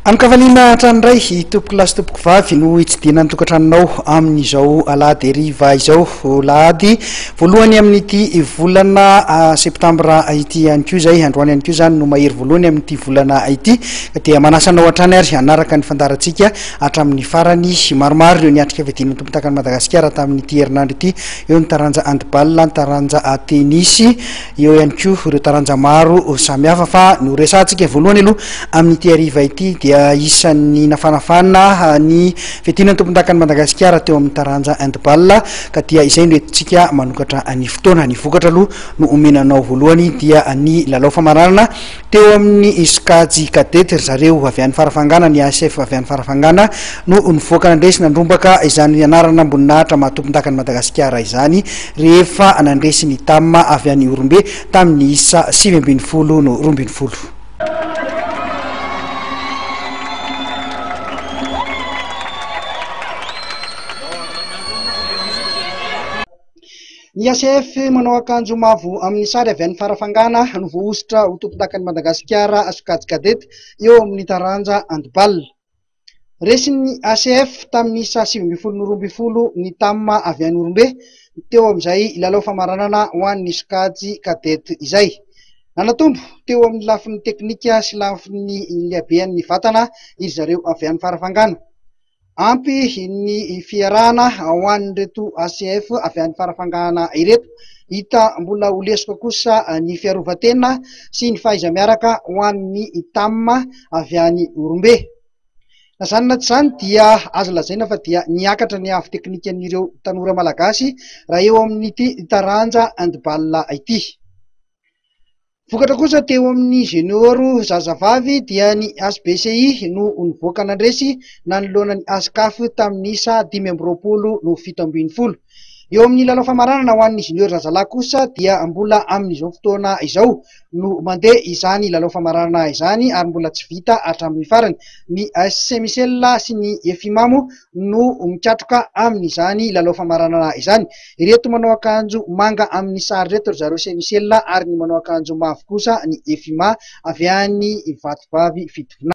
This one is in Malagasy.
Ankavanina tranoray tompoko lasy tompoko vavy no hitsidina ny tokantranonao amin'izao alahady hariva izao. Lahady voalohany amin'ity volana septambra ity ihany koa zay, androany ihany koa zany no mahery voalohany amin'ity volana ity, dia manasanao hatrany ary hanaraka ny fandarantsika hatramin'ny farany. Maromaro ireo niatrika fiadin'ny tompon-takany Madagasikara tamin'ity herinandro ity, eo ny taranja handball, ny taranja tenisy, eo ihany koa ireo taranja maro samihafa. Fa no resantsika voalohany aloha amin'ity hariva ity dia isan'ny nafanafana ny fiadin'ny tompon-takany Madagasikara teo amin'ny taranja handball, ka dia izay no entintsika manokatra ny fotoana. Ny vokatra aloha no omenanao voalohany dia ny lalao famaranana teo amin'ny skajy kadety, zareo avy any Farafangana, ny ASF avy any Farafangana no nivoaka nandresy nandrombaka izany anarana amboninahitra mahatompon-takany Madagasikara izany rehefa nandresy ny tamma avy any Orombe tamin'ny isa 20 no 20. Ny ASF manao akanjo mavo amin'ny sary avy any Farafangana no voaositra ho tompon-takany Madagasikara skajy kadety eo amin'ny taranja handball. Resin'ny ASF tamin'ny isa 20 ny tamma avy any Orombe teo amin'izay lalao famaranana ho an'ny skajy kadety izay. Nanatombo teo amin'ny lafin'ny teknika sy lafin'ny lehabean'ny vatana izy zareo avy any Farafangana. Ampy ny fiarahana ho an'ireto ASF avy any Farafangana ireto, hita mbola ho lesika kosa ny fiarovan-tena sy ny fahaiza-miaraka ho an'ny tamma avy any Orombe. Na zany na tsy zany dia azo lazaina fa dia niakatra ny avy teknikan'ireo tanora malagasy raha eo amin'ity taranja handball ity. Vokatra kosa teo amin'ny junior zazavavy dia ny SBCI no nivoaka nandresy nanoloana ny ASCAF tamin'ny isa 5 no 17. Eo amin'ny lalao famaranana ho an'ny junior zazalahy kosa dia mbola amin'izao fotoana izao no mandeha izany lalao famaranana izany ary mbola tsy vita hatramin'ny farany. Ny SC Michel sy ny Efimamo no mikatroka amin'izany lalao famaranana izany. Ireto manao akanjo manga amin'ny sary reto zareo SC Michel ary ny manao akanjo mavo kosa ny Efima avy any Vatovavy Fitovina.